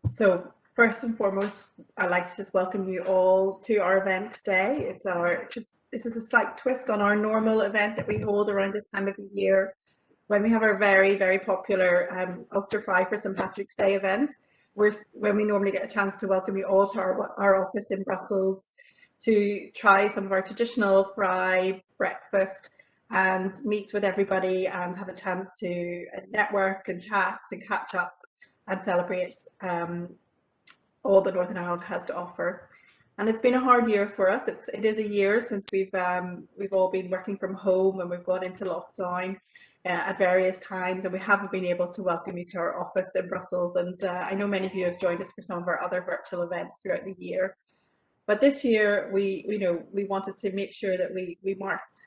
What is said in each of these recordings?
So first and foremost, I'd like to just welcome you all to our event today. This is a slight twist on our normal event that we hold around this time of the year when we have our very popular Ulster Fry for St Patrick's Day event. When we normally get a chance to welcome you all to our office in Brussels to try some of our traditional fry breakfast and meet with everybody and have a chance to network and chat and catch up and celebrate all that Northern Ireland has to offer. And it's been a hard year for us. It is a year since we've all been working from home and we've gone into lockdown at various times, and we haven't been able to welcome you to our office in Brussels. And I know many of you have joined us for some of our other virtual events throughout the year. But this year, we wanted to make sure that we marked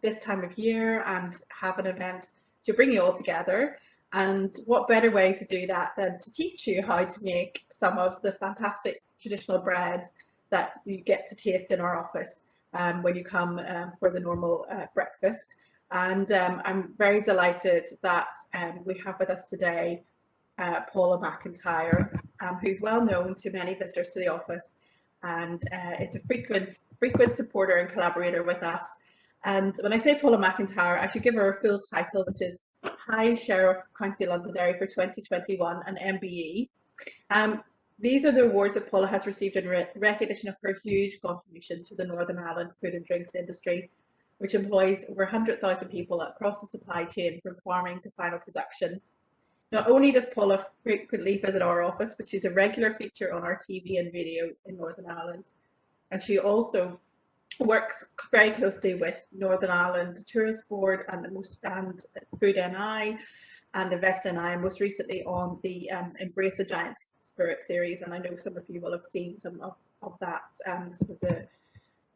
this time of year and have an event to bring you all together. And what better way to do that than to teach you how to make some of the fantastic traditional breads that you get to taste in our office when you come for the normal breakfast. And I'm very delighted that we have with us today Paula McIntyre, who's well known to many visitors to the office and is a frequent supporter and collaborator with us. And when I say Paula McIntyre, I should give her a full title, which is High Sheriff of County Londonderry for 2021 and MBE. These are the awards that Paula has received in recognition of her huge contribution to the Northern Ireland food and drinks industry, which employs over 100,000 people across the supply chain from farming to final production. Not only does Paula frequently visit our office, but she's a regular feature on our TV and radio in Northern Ireland, and she also works very closely with Northern Ireland Tourist Board and Food NI and Invest NI, and most recently on the Embrace a Giant Spirit series. And I know some of you will have seen some of that, some of the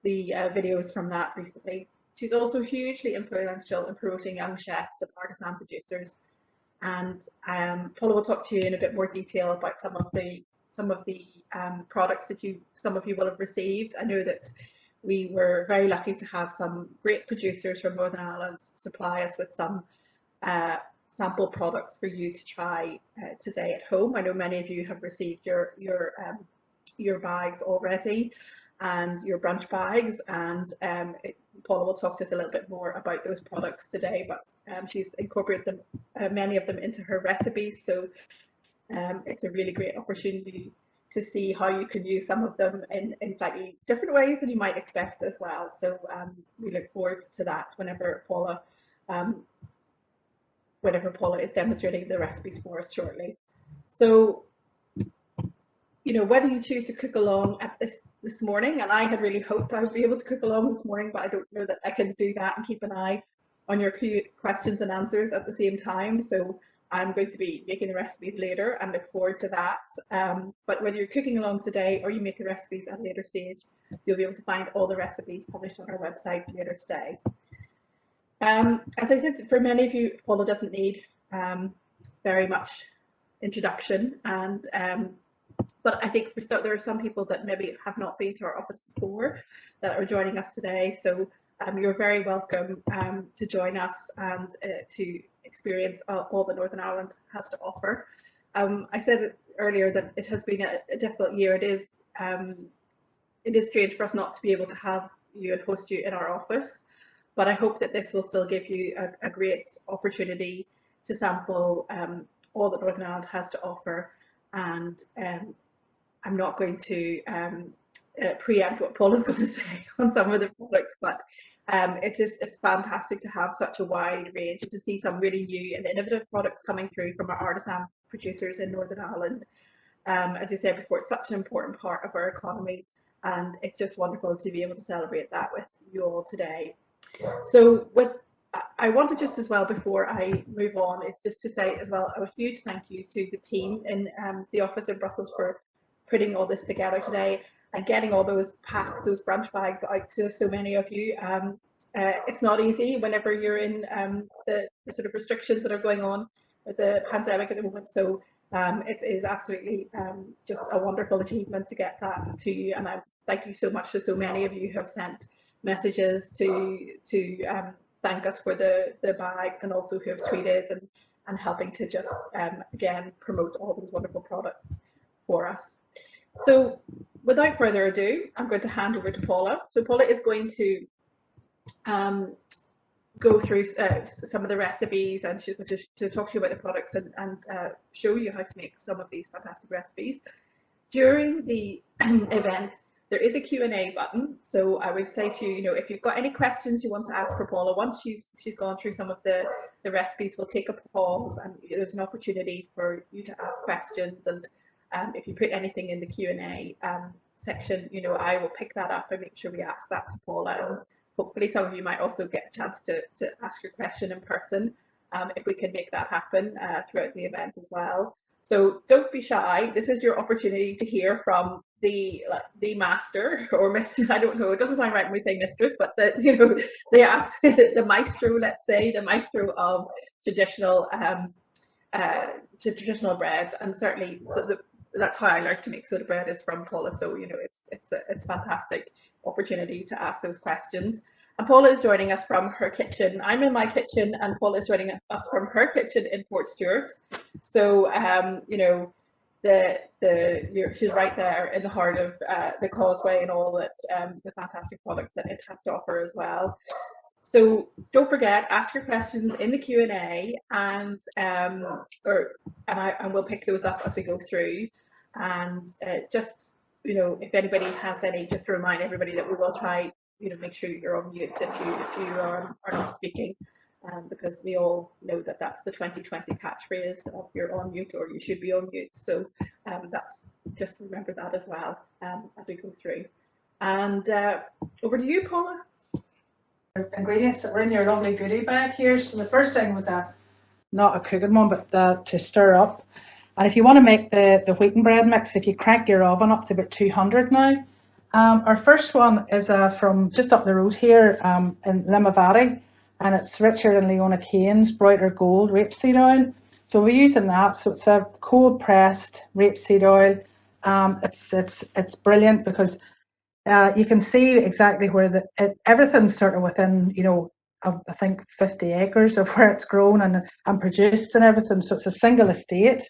videos from that recently. She's also hugely influential in promoting young chefs and artisan producers. And Paula will talk to you in a bit more detail about some of the products that some of you will have received. I know that we were very lucky to have some great producers from Northern Ireland supply us with some sample products for you to try today at home. I know many of you have received your bags already and your brunch bags, and Paula will talk to us a little bit more about those products today, but she's incorporated them, many of them into her recipes, so it's a really great opportunity to see how you can use some of them in slightly different ways than you might expect as well. So we look forward to that whenever Paula is demonstrating the recipes for us shortly. So, you know, whether you choose to cook along at this morning, and I had really hoped I would be able to cook along this morning, but I don't know that I can do that and keep an eye on your questions and answers at the same time. So I'm going to be making the recipes later and look forward to that. But whether you're cooking along today or you make the recipes at a later stage, you'll be able to find all the recipes published on our website later today. As I said, for many of you, Paula doesn't need very much introduction, and but I think there are some people that maybe have not been to our office before that are joining us today. So you're very welcome to join us and to experience all that Northern Ireland has to offer. I said earlier that it has been a difficult year. It is strange for us not to be able to have you and host you in our office, but I hope that this will still give you a great opportunity to sample all that Northern Ireland has to offer. And I'm not going to preempt what Paula's going to say on some of the products, but it's fantastic to have such a wide range and to see some really new and innovative products coming through from our artisan producers in Northern Ireland. As I said before, it's such an important part of our economy, and it's just wonderful to be able to celebrate that with you all today. So I wanted just as well, before I move on, is just to say as well a huge thank you to the team in the office in Brussels for putting all this together today and getting all those packs, those brunch bags out to so many of you. It's not easy whenever you're in the sort of restrictions that are going on with the pandemic at the moment. So it is absolutely just a wonderful achievement to get that to you. And I thank you so much to so many of you who have sent messages to thank us for the bags, and also who have tweeted and helping to just again promote all those wonderful products for us. So without further ado, I'm going to hand over to Paula. So Paula is going to go through some of the recipes, and she's going to talk to you about the products and show you how to make some of these fantastic recipes. During the event, there is a Q&A button, so I would say to you, if you've got any questions you want to ask for Paula, once she's gone through some of the recipes, we'll take a pause and there's an opportunity for you to ask questions. And if you put anything in the Q&A section, I will pick that up and make sure we ask that to Paula. And hopefully some of you might also get a chance to ask your question in person, if we can make that happen throughout the event as well. So don't be shy. This is your opportunity to hear from the master or mistress. I don't know. It doesn't sound right when we say mistress, but the maestro. Let's say the maestro of traditional breads, and certainly that's how I learned to make soda bread, is from Paula. So it's a fantastic opportunity to ask those questions. And Paula is joining us from her kitchen. I'm in my kitchen, and Paula is joining us from her kitchen in Port Stewart's. So she's right there in the heart of the Causeway and all that the fantastic products that it has to offer as well. So don't forget, ask your questions in the Q&A, and we'll pick those up as we go through. And just if anybody has any, just to remind everybody that we will try make sure you're on mute if you are not speaking, because we all know that that's the 2020 catchphrase of you're on mute or you should be on mute. So that's just remember that as well as we go through. And over to you, Paula. Ingredients that were in your lovely goodie bag here. So the first thing was not a cooking one, but to stir up. And if you want to make the wheaten bread mix, if you crank your oven up to about 200 now. Our first one is from just up the road here in Limavady, and it's Richard and Leona Kane's Brighter Gold rapeseed oil. So we're using that. So it's a cold pressed rapeseed oil. It's brilliant because you can see exactly where everything's sort of within I think 50 acres of where it's grown and produced and everything. So it's a single estate,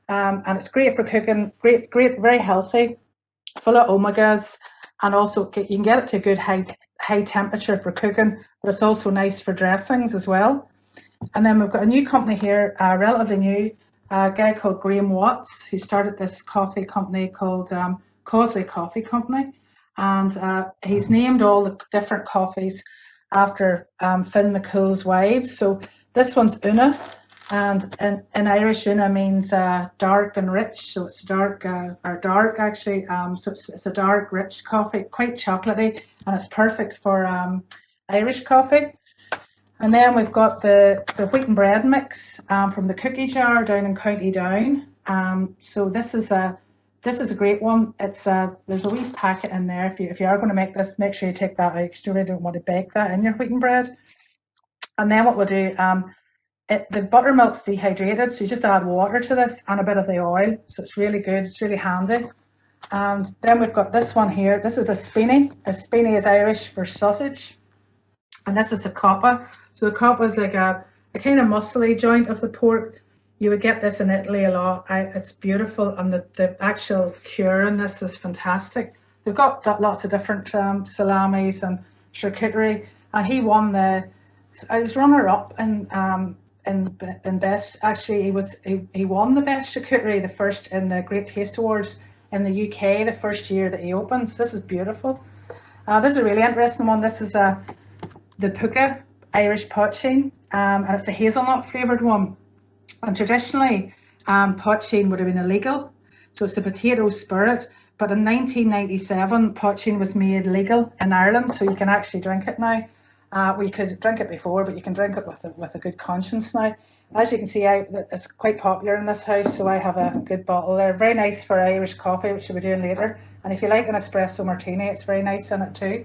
and it's great for cooking. Great, very healthy, full of omegas, and also you can get it to a good high temperature for cooking, but it's also nice for dressings as well. And then we've got a new company here, relatively new, a guy called Graham Watts, who started this coffee company called Causeway Coffee Company, and he's named all the different coffees after Finn McCool's wives. So this one's Una, and in Irish, Una means dark and rich. So it's dark actually. So it's a dark, rich coffee, quite chocolatey, and it's perfect for Irish coffee. And then we've got the wheaten bread mix from the cookie jar down in County Down. So this is a great one. It's there's a wee packet in there. If you are going to make this, make sure you take that out because you really don't want to bake that in your wheaten bread. And then what we'll do, the buttermilk's dehydrated, so you just add water to this and a bit of the oil. So it's really good. It's really handy. And then we've got this one here. This is a spini. A spini is Irish for sausage. And this is the coppa. So the coppa is like a kind of muscly joint of the pork. You would get this in Italy a lot. It's beautiful, and the actual cure in this is fantastic. They've got lots of different salamis and charcuterie, and he won I was runner-up in best. Actually, he won the best charcuterie, the first in the Great Taste Awards in the UK, the first year that he opened. So this is beautiful. This is a really interesting one. This is the Puka Irish poaching, and it's a hazelnut flavoured one. And traditionally, poaching would have been illegal. So it's a potato spirit. But in 1997, poaching was made legal in Ireland, so you can actually drink it now. We could drink it before, but you can drink it with a good conscience now. As you can see, it's quite popular in this house, so I have a good bottle there. Very nice for Irish coffee, which we'll be doing later. And if you like an espresso martini, it's very nice in it too.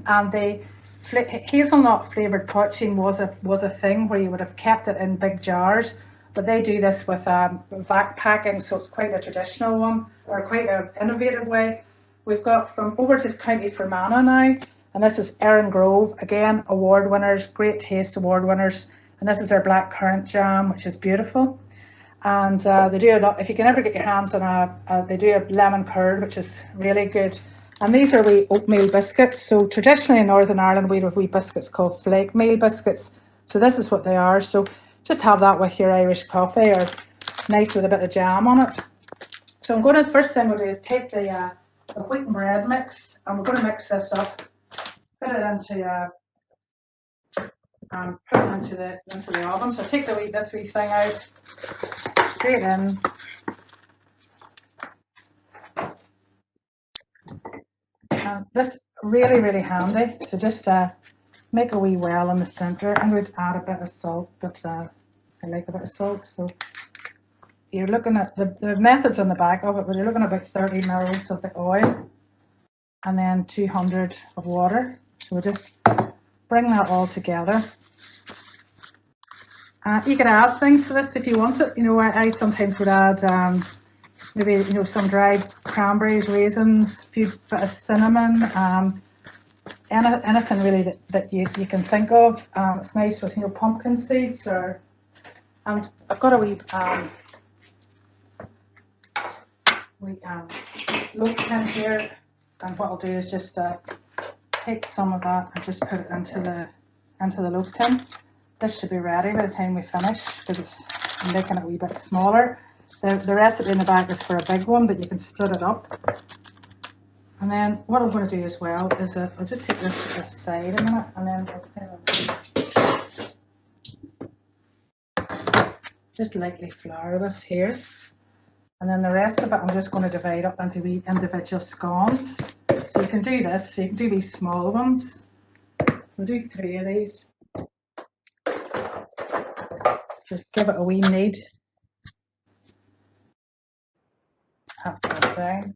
And the hazelnut flavoured poaching was a thing where you would have kept it in big jars, but they do this with vac packing, so it's quite a traditional one, or quite an innovative way. We've got from over to County Fermanagh now, And this is Erin Grove, again, award winners, Great Taste award winners. And this is their black currant jam, which is beautiful. And they do a lot, if you can ever get your hands on they do a lemon curd, which is really good. And these are wee oatmeal biscuits. So traditionally in Northern Ireland, we have wee biscuits called flake meal biscuits. So this is what they are. So just have that with your Irish coffee, or nice with a bit of jam on it. So I'm going to, first thing we'll do is take the wheat and bread mix, and we're going to mix this up, put it into the oven. So take this wee thing out, straight in. And this really, really handy. So just make a wee well in the centre. I'm going to add a bit of salt, but I like a bit of salt. So you're looking at the methods on the back of it, but you're looking at about 30 mils of the oil and then 200 of water. So we'll just bring that all together. You can add things to this if you want it. You know, I sometimes would add maybe, you know, some dried cranberries, raisins, a few bit of cinnamon, anything really that you can think of. It's nice with, you know, pumpkin seeds, or I've got a wee loaf tin here, and what I'll do is just take some of that and just put it into the loaf tin. This should be ready by the time we finish, because I'm making it a wee bit smaller. The recipe in the back is for a big one, but you can split it up. And then what I'm going to do as well is I'll just take this to the side a minute, and then just lightly flour this here. And then the rest of it I'm just going to divide up into wee individual scones. So you can do this, so you can do these small ones. We'll do 3 of these. Just give it a wee knead. Tap that down.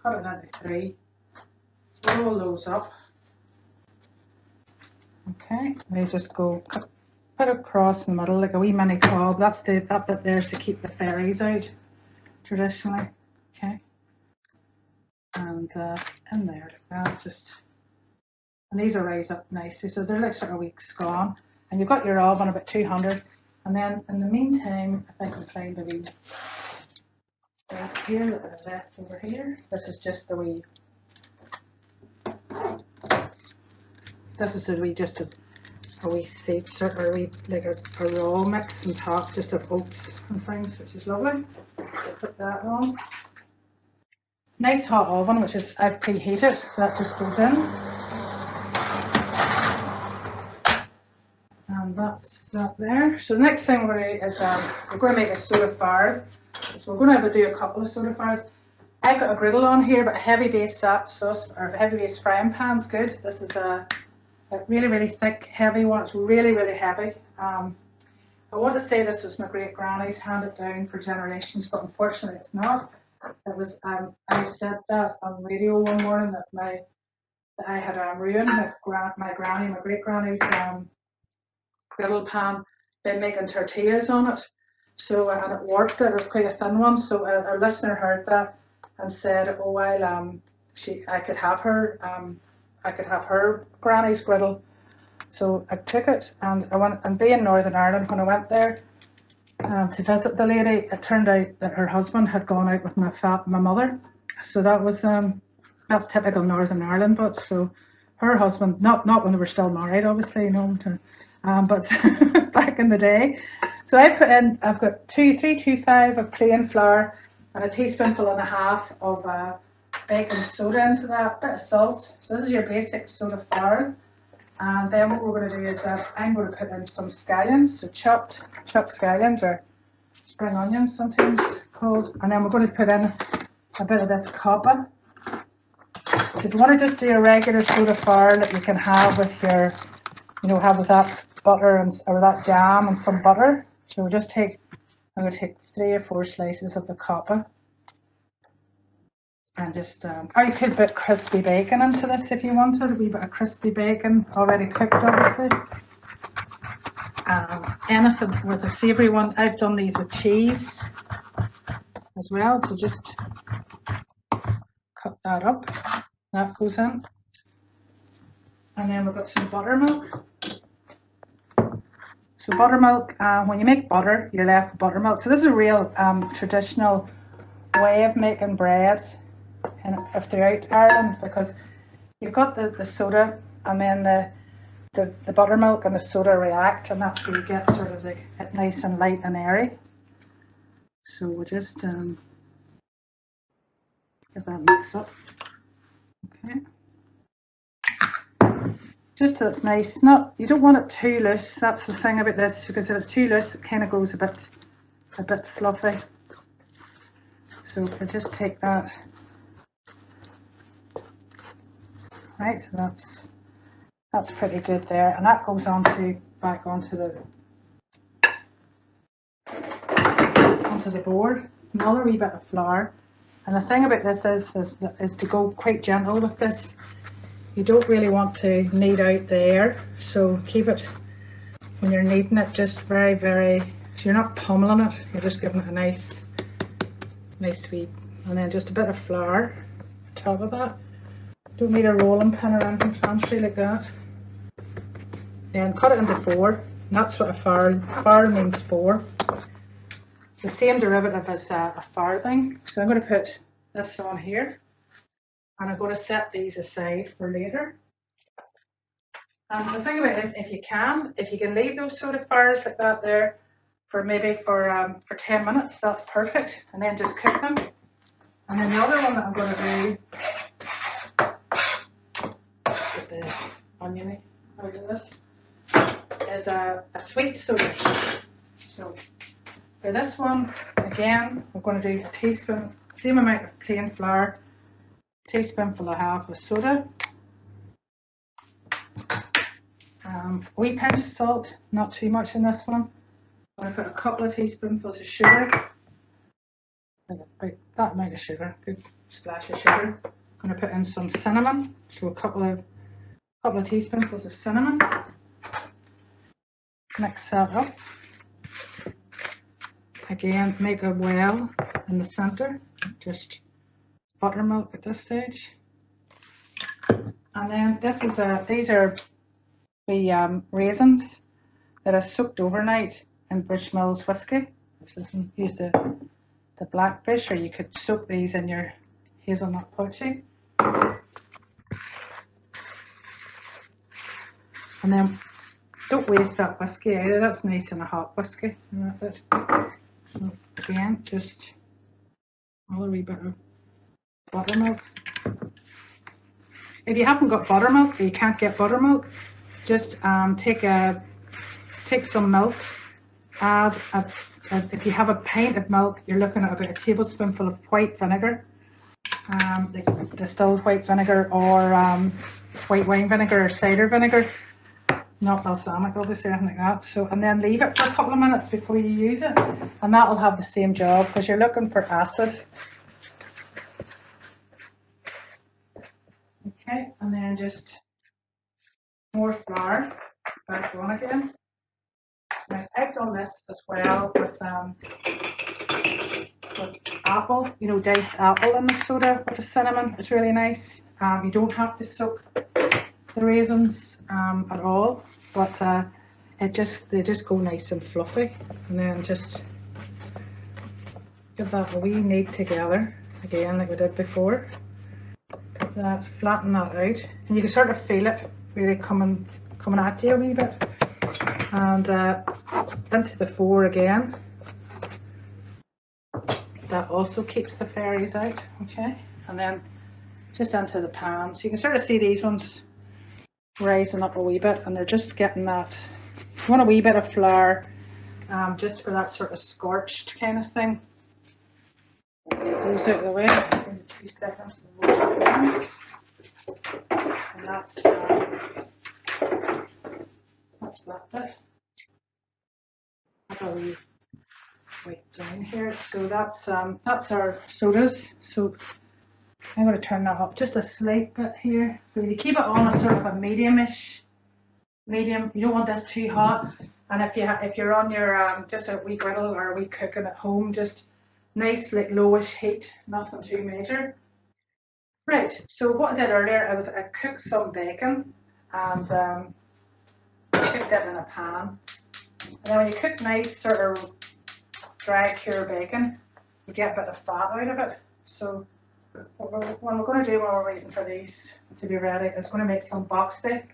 Cut it into 3. Roll those up. Okay, they just go put it across in the middle like a wee mini cob. That bit there is to keep the fairies out, traditionally. Okay, and in there like that, and these are raised up nicely, so they're like sort of weak scone. And you've got your oven about 200, and then in the meantime, I think I'm trying to be right here that is left over here. This is just the wee. This is just a wee seed, or a wee, like a raw mix on top, just of oats and things, which is lovely. Put that on. Nice hot oven, which is I've preheated, so that just goes in. And that's that there. So the next thing we're going to do is we're going to make a soda fire. So we're going to do a couple of soda fires. I've got a griddle on here, but a heavy base sauce or a heavy base frying pan's good. This is a really, really thick, heavy one. It's really, really heavy. I want to say this was my great granny's, handed down for generations, but unfortunately it's not. It was I said that on radio one morning that I had ruined my great granny's griddle pan by making tortillas on it. So and it warped it. It was quite a thin one. So a listener heard that and said, "Oh, well, I could have her granny's griddle." So I took it, and I went, and being Northern Ireland, when I went there to visit the lady, it turned out that her husband had gone out with my mother. So that was that's typical Northern Ireland. But so her husband, not when they were still married, obviously, you know, but back in the day. So I've got 325 of plain flour and a teaspoonful and a half of baking soda into that, a bit of salt. So this is your basic soda flour. And then what we're going to do is I'm going to put in some scallions, so chopped scallions, or spring onions sometimes called. And then we're going to put in a bit of this coppa. So if you want to just do a regular soda flour that you can have with your, have with that butter or that jam and some butter. So we'll just I'm going to take 3 or 4 slices of the coppa. And just, or you could put crispy bacon into this if you wanted, a wee bit of crispy bacon, already cooked obviously. Anything with a savoury one. I've done these with cheese as well, so just cut that up. That goes in. And then we've got some buttermilk. So buttermilk, when you make butter, you're left with buttermilk. So this is a real traditional way of making bread if throughout Ireland, because you've got the soda, and then the buttermilk and the soda react, and that's where you get sort of like it nice and light and airy. So we'll just get that mixed up. Okay. Just so it's nice. You don't want it too loose. That's the thing about this, because if it's too loose, it kind of goes a bit fluffy. So if I just take that, right, that's pretty good there, and that goes back onto the board. Another wee bit of flour, and the thing about this is to go quite gentle with this. You don't really want to knead out the air, so keep it, when you're kneading it, just very, very, so you're not pummeling it, you're just giving it a nice sweep. And then just a bit of flour on top of that. Don't need a rolling pin or anything fancy like that. Then cut it into 4, and that's what a farl means 4. It's the same derivative as a farthing. So I'm going to put this on here. And I'm going to set these aside for later. And the thing about it is, if you can leave those sort of fires like that there for maybe for 10 minutes, that's perfect. And then just cook them. And then the other one that I'm going to do, get the onion out of this, is a sweet soda. So for this one, again, we're going to do a teaspoon, same amount of plain flour, teaspoonful and a half of soda, a wee pinch of salt, not too much in this one. I'm going to put a couple of teaspoonfuls of sugar, about that amount of sugar, good splash of sugar. I'm going to put in some cinnamon, so a couple of teaspoonfuls of cinnamon. Mix that up. Again, make a well in the centre, just buttermilk at this stage. And then these are the raisins that are soaked overnight in Bushmills whiskey. Use the Blackfish, or you could soak these in your hazelnut poaching. And then don't waste that whiskey either, that's nice in a hot whiskey. So again, just another wee bit of buttermilk. If you haven't got buttermilk, or you can't get buttermilk, just take some milk, add if you have a pint of milk, you're looking at about a tablespoonful of white vinegar, like distilled white vinegar, or white wine vinegar or cider vinegar, not balsamic obviously, or anything like that. So, and then leave it for a couple of minutes before you use it, and that will have the same job, because you're looking for acid. Okay, and then just more flour back on again. And I've done this as well with apple, diced apple in the soda with the cinnamon. It's really nice. You don't have to soak the raisins at all, but they just go nice and fluffy. And then just give that a wee knead together again, like we did before. Put that, flatten that out, and you can sort of feel it really coming at you a wee bit. And into the 4 again. That also keeps the fairies out, okay? And then just into the pan. So you can sort of see these ones rising up a wee bit, and they're just getting that. You want a wee bit of flour, just for that sort of scorched kind of thing. Goes out of the way. Give me 2 seconds to wash my hands. And that's that bit. I'll wait down here. So that's our sodas. So I'm going to turn that up just a slight bit here. So you keep it on a sort of a medium. You don't want this too hot. And if you're on your just a wee griddle or a wee cooking at home, just nice like lowish heat, nothing too major. Right. So what I did earlier, I cooked some bacon, and cooked it in a pan. And then when you cook nice sort of dry cure bacon, you get a bit of fat out of it. So what we're going to do while we're waiting for these to be ready is going to make some box steak.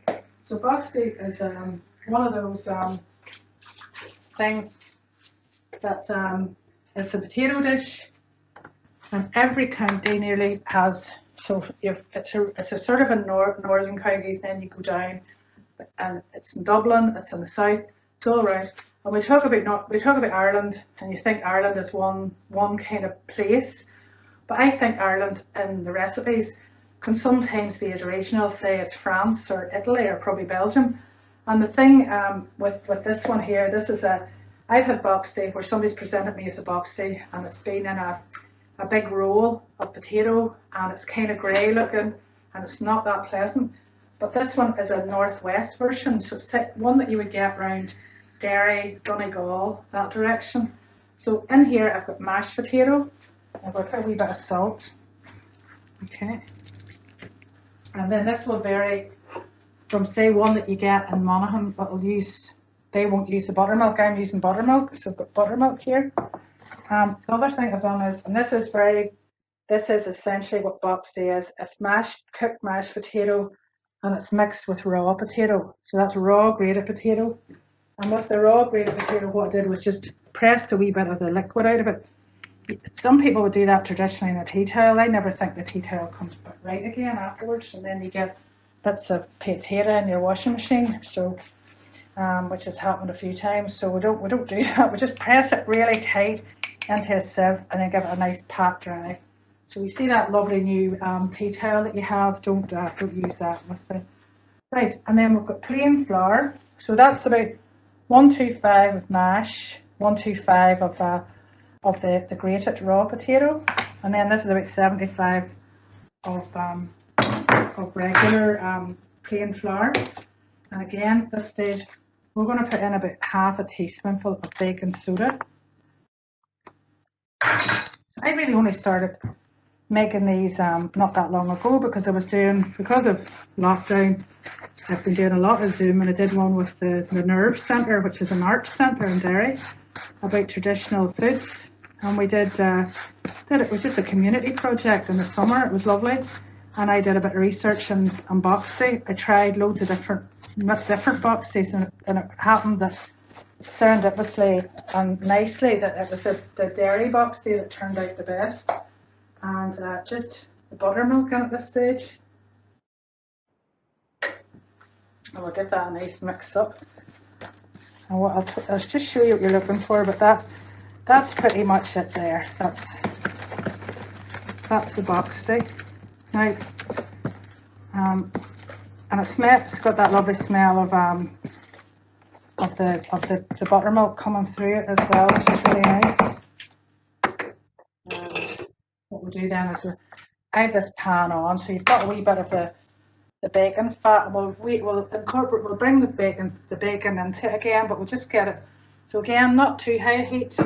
So box steak is one of those things that it's a potato dish, and every county nearly has. So it's a sort of a northern counties, then you go down, and it's in Dublin, it's in the south, it's all around. And we talk about Ireland, and you think Ireland is one kind of place, but I think Ireland in the recipes can sometimes be as regional, say as France or Italy or probably Belgium. And the thing with this one here, I've had box steak where somebody's presented me with a box steak, and it's been in a big roll of potato, and it's kind of grey looking, and it's not that pleasant. But this one is a northwest version, so it's one that you would get around Derry, Donegal, that direction. So in here I've got mashed potato, I've got a wee bit of salt, okay, and then this will vary from, say, one that you get in Monaghan, they won't use the buttermilk. I'm using buttermilk, so I've got buttermilk here. The other thing I've done is, and this is essentially what box steak is. It's cooked mashed potato, and it's mixed with raw potato. So that's raw grated potato. And with the raw grated potato, what I did was just pressed a wee bit of the liquid out of it. Some people would do that traditionally in a tea towel. I never think the tea towel comes back right again afterwards, and then you get bits of potato in your washing machine. So, which has happened a few times. So we don't do that. We just press it really tight into a sieve, and then give it a nice pat dry. So you see that lovely new tea towel that you have, don't use that with it. Right, and then we've got plain flour. So that's about 125 of mash, 125 of the grated raw potato, and then this is about 75 of regular plain flour. And again, at this stage, we're going to put in about half a teaspoonful of baking soda. I really only started making these not that long ago, because because of lockdown, I've been doing a lot of Zoom, and I did one with the Nerve Centre, which is an arts centre in Derry, about traditional foods. And we it was just a community project in the summer. It was lovely. And I did a bit of research on box steak. I tried loads of different box steaks, and it happened that serendipitously and nicely that it was the dairy box steak that turned out the best. And just the buttermilk in at this stage. And we'll give that a nice mix up. And what I'll just show you what you're looking for, but that's pretty much it there. That's the box steak. Now, and it's got that lovely smell of the buttermilk coming through it as well, which is really nice. What we'll do then is I have this pan on, so you've got a wee bit of the bacon fat, and we'll bring the bacon into it again, but we'll just get it. So again, not too high heat.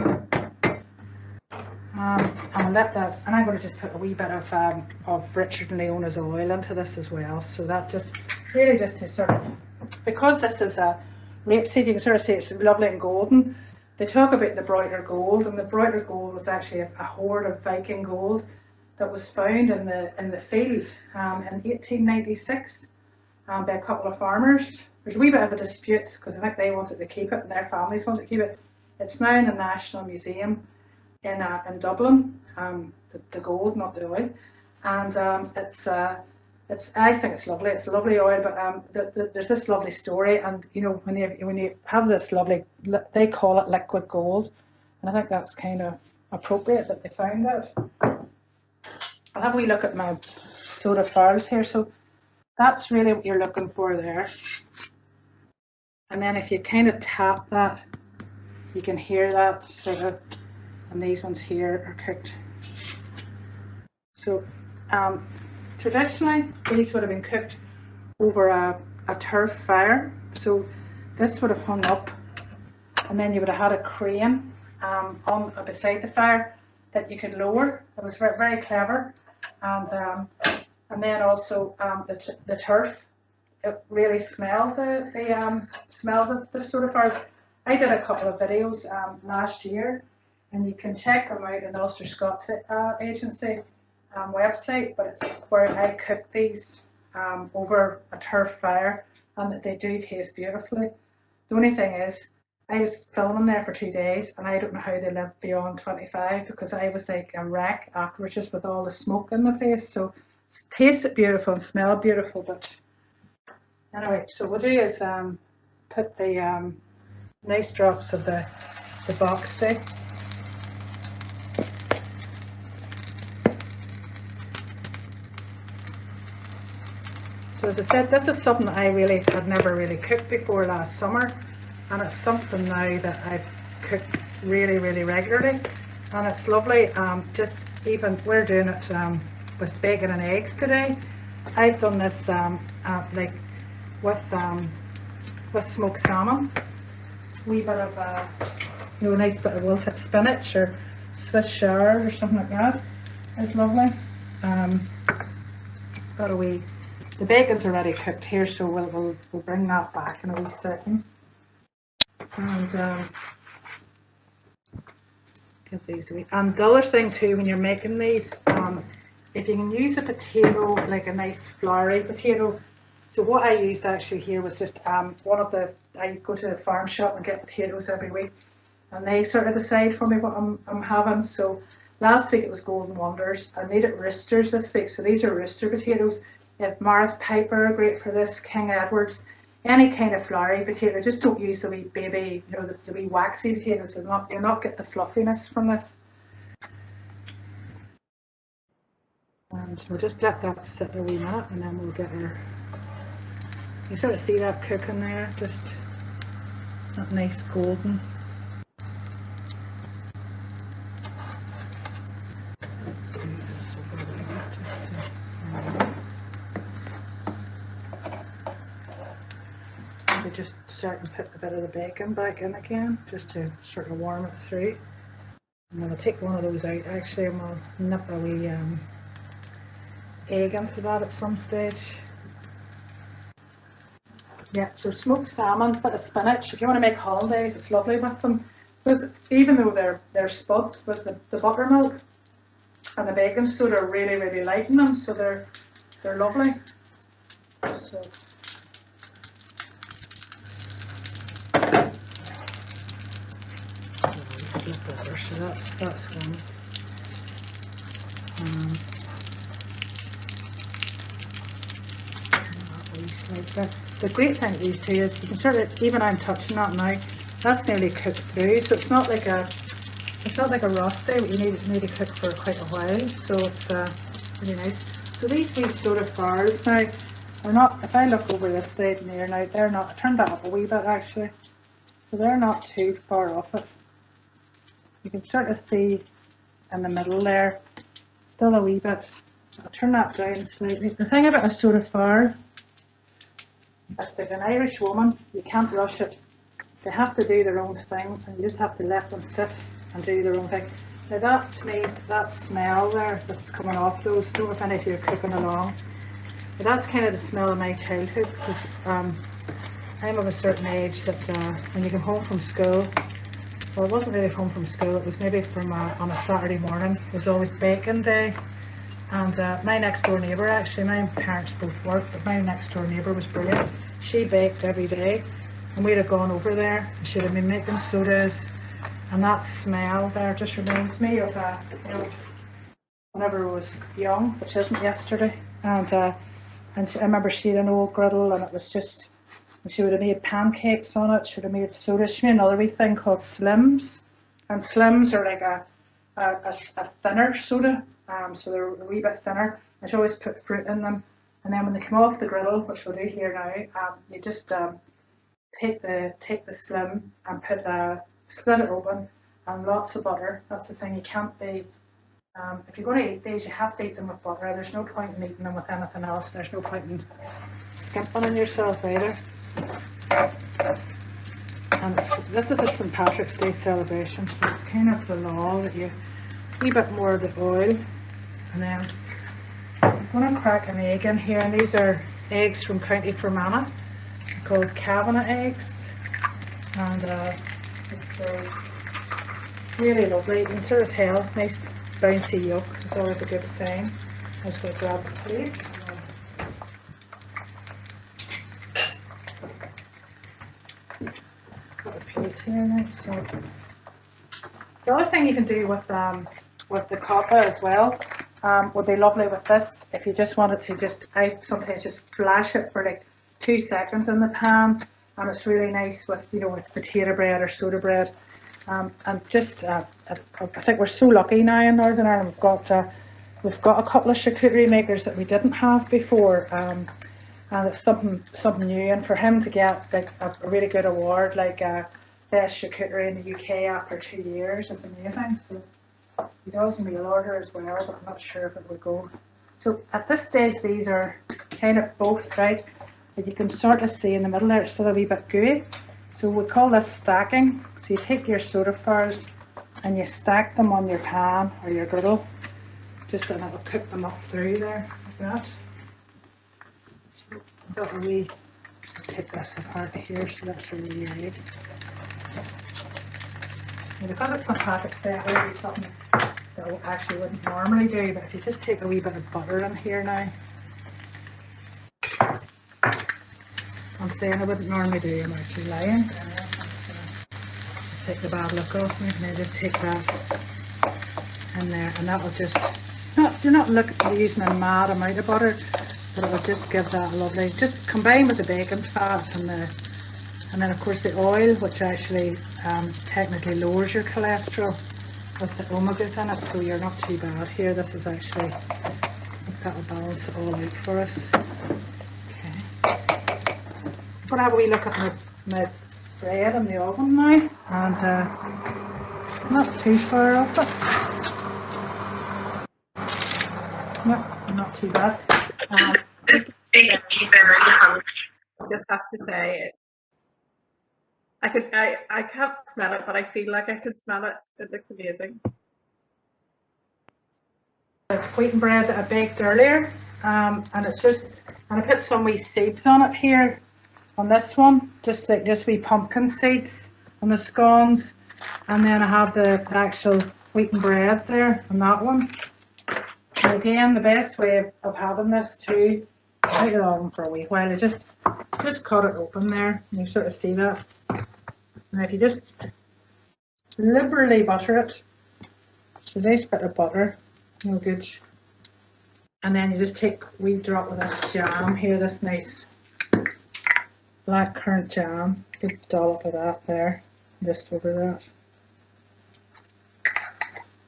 And I'll let that, and I'm going to just put a wee bit of Richard and Leona's oil into this as well. So that just really just to sort of, because this is a rapeseed, you can sort of see it's lovely and golden. They talk about the broider gold, and the broider gold was actually a hoard of Viking gold that was found in the field in 1896 by a couple of farmers. There's a wee bit of a dispute, because I think they wanted to keep it and their families wanted to keep it. It's now in the National Museum in Dublin, the gold, not the oil, and I think it's lovely. It's a lovely oil, but there's this lovely story, and you know, when you have this lovely, they call it liquid gold, and I think that's kind of appropriate that they found that. I'll have a wee look at my soda files here. So that's really what you're looking for there, and then if you kind of tap that, you can hear that sort of. And these ones here are cooked. So traditionally these would have been cooked over a turf fire. So this would have hung up, and then you would have had a crane on beside the fire that you could lower. It was very, very clever. And then also the turf it really smelled the soda fries. I did a couple of videos last year, and you can check them out on the Ulster Scots Agency website, but it's where I cook these over a turf fire, and they do taste beautifully. The only thing is, I was filming there for 2 days, and I don't know how they lived beyond 25, because I was like a wreck afterwards, just with all the smoke in the place. So it tasted beautiful and smelled beautiful, but anyway, so what we'll do is put the nice drops of the box tea. So as I said, this is something that I really had never really cooked before last summer, and it's something now that I've cooked really, really regularly, and it's lovely. Just even, we're doing it with bacon and eggs today. I've done this like with smoked salmon, wee bit of a nice bit of wilted spinach or Swiss chard or something like that. It's lovely. Got a wee. The bacon's already cooked here, so we'll bring that back in a wee second. And get these away. And the other thing too, when you're making these, if you can use a potato, like a nice floury potato. So what I used actually here was just I go to the farm shop and get potatoes every week, and they sort of decide for me what I'm having. So last week it was Golden Wonders. I made it roosters this week, so these are rooster potatoes. You have Morris Piper, great for this, King Edwards, any kind of floury potato. Just don't use the wee baby, the wee waxy potatoes. You'll not get the fluffiness from this. And we'll just let that sit a wee minute, and then we'll get our. You sort of see that cooking there, just that nice golden. Just start and put a bit of the bacon back in again, just to sort of warm it through. And we'll take one of those out actually, and we'll nip a wee egg into that at some stage. Yeah, so smoked salmon, bit of spinach. If you want to make hollandaise, it's lovely with them, because even though they're spuds, with the buttermilk and the baking soda really, really lighten them, so they're lovely. So. So that's one. The great thing with these two is you can sort of, even I'm touching that now, that's nearly cooked through, so it's not like a roasty, but you need to cook for quite a while, so it's really nice. So these soda fries now are not, if I look over this side and here now, they're not, I turned that up a wee bit actually, so they're not too far off it. You can sort of see in the middle there, still a wee bit. I'll turn that down slightly. The thing about a soda fry, it's like an Irish woman, you can't rush it. They have to do their own thing, and you just have to let them sit and do their own thing. Now that, to me, that smell there that's coming off those, don't know if any of you are cooking along, but that's kind of the smell of my childhood, because I'm of a certain age that when you come home from school, well, it wasn't really home from school, it was maybe from on a Saturday morning. It was always bacon day, and my next door neighbour, actually, my parents both worked, but my next door neighbour was brilliant. She baked every day, and we'd have gone over there, and she'd have been making sodas, and that smell there just reminds me of whenever I was young, which isn't yesterday. And I remember she had an old griddle, and it was just. She would have made pancakes on it, she would have made soda. She made another wee thing called Slims. And Slims are like a thinner soda, so they're a wee bit thinner. And she always put fruit in them. And then when they come off the griddle, which we'll do here now, you just take the Slim and split it open, and lots of butter. That's the thing, you can't be, if you're going to eat these, you have to eat them with butter. There's no point in eating them with anything else. There's no point in skimping on yourself either. And this is a St. Patrick's Day celebration, so it's kind of the law that you a wee bit more of the oil, and then I'm going to crack an egg in here, and these are eggs from County Fermanagh called Cavanagh eggs, and it's really lovely. You can sort of tell, nice bouncy yolk is always a good sign. I'm just going to grab the plate. Got a plate here now. So the other thing you can do with the coppa as well would be lovely with this. If you just wanted to I sometimes just flash it for like 2 seconds in the pan, and it's really nice with, you know, with potato bread or soda bread. And just I think we're so lucky now in Northern Ireland. We've got a couple of charcuterie makers that we didn't have before, and it's something new. And for him to get like a really good award like best charcuterie in the UK after 2 years is amazing. So he does mail order as well, but I'm not sure if it will go. So at this stage, these are kind of both right, but you can sort of see in the middle there it's still a wee bit gooey. So we call this stacking. So you take your soda fars and you stack them on your pan or your griddle, just and it'll cook them up through there like that. So that way, take this apart here, so that's really right. And because it's not packet set, it will be something that I actually wouldn't normally do, but if you just take a wee bit of butter in here now. I'm saying I wouldn't normally do, I'm actually lying. Take the bad look off me, and I just take that in there, and that will just, you're not using a mad amount of butter, but it will just give that a lovely, just combine with the bacon fat and then of course the oil, which actually technically lowers your cholesterol with the omegas in it, so you're not too bad here. This is actually, that will balance it all out for us. Okay. I'm going to have a wee look at my bread in the oven now, and not too far off it. No, not too bad. Just have to say, I can't smell it, but I feel like I could smell it. It looks amazing. The wheaten bread that I baked earlier, and it's just, and I put some wee seeds on it here. On this one, just wee pumpkin seeds on the scones, and then I have the actual wheaten bread there on that one. And again, the best way of having this too, leave it on for a wee while. I just cut it open there, and you sort of see that. And if you just liberally butter it, so a nice bit of butter, no good. And then you just take a wee drop of this jam here, this nice black currant jam, good dollop of that there, just over that.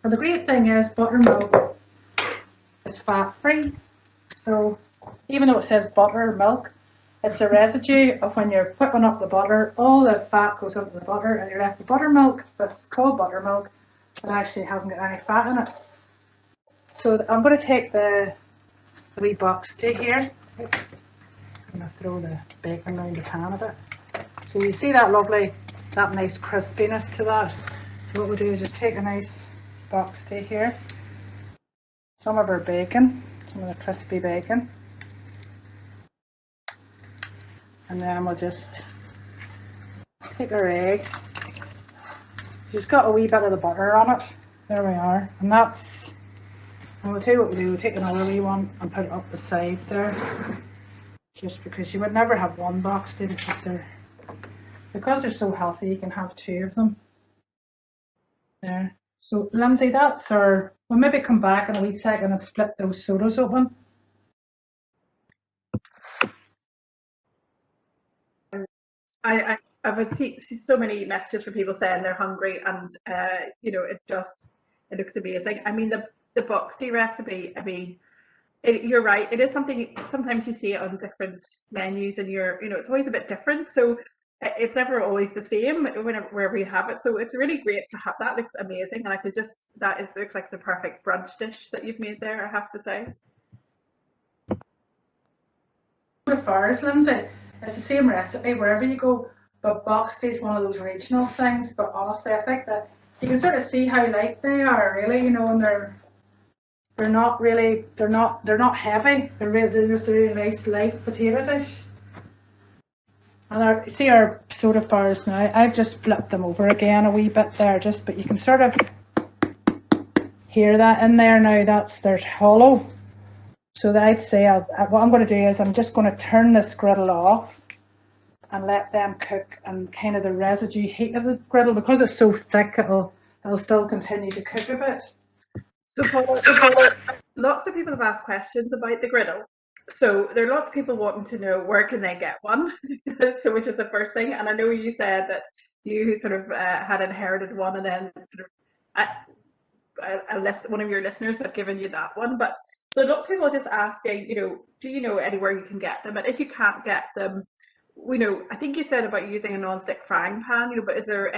And the great thing is buttermilk is fat free, so even though it says buttermilk, it's a residue of when you're whipping up the butter, all the fat goes into the butter and you're left with buttermilk, but it's called buttermilk, but actually hasn't got any fat in it. So I'm going to take the wee box to here. I'm going to throw the bacon around the pan a bit. So you see that lovely, that nice crispiness to that. So what we'll do is just take a nice box to here. Some of our bacon, some of the crispy bacon. And then we'll just take our egg. Just got a wee bit of the butter on it. There we are. And that's, and we'll tell you what we'll do, we'll take another wee one and put it up the side there. Just because you would never have one box to, because they're so healthy, you can have 2 of them. There. So Lynsey, that's our, we'll maybe come back in a wee second and split those sodas open. I would see so many messages from people saying they're hungry, and you know, it looks amazing. I mean, the boxty recipe, I mean, you're right, it is something, sometimes you see it on different menus and you know, it's always a bit different, so it's never always the same wherever we have it. So it's really great to have that. Looks amazing, and I could just, looks like the perfect brunch dish that you've made there, I have to say. So far as Lynsey, it's the same recipe wherever you go, but boxty is one of those regional things. But honestly, I think that you can sort of see how light they are, really, you know, and they're not really, they're not heavy. They're just a really nice light potato dish. And see our soda fires now. I've just flipped them over again a wee bit there, but you can sort of hear that in there now. They're hollow. So that I'd say what I'm going to do is I'm just going to turn this griddle off and let them cook, and kind of the residue heat of the griddle, because it's so thick, it'll still continue to cook a bit. So Paula, lots of people have asked questions about the griddle. So there are lots of people wanting to know where can they get one, so which is the first thing. And I know you said that you sort of had inherited one, and then sort of one of your listeners had given you that one. But so lots of people are just asking, do you know anywhere you can get them? And if you can't get them, I think you said about using a non-stick frying pan, but is there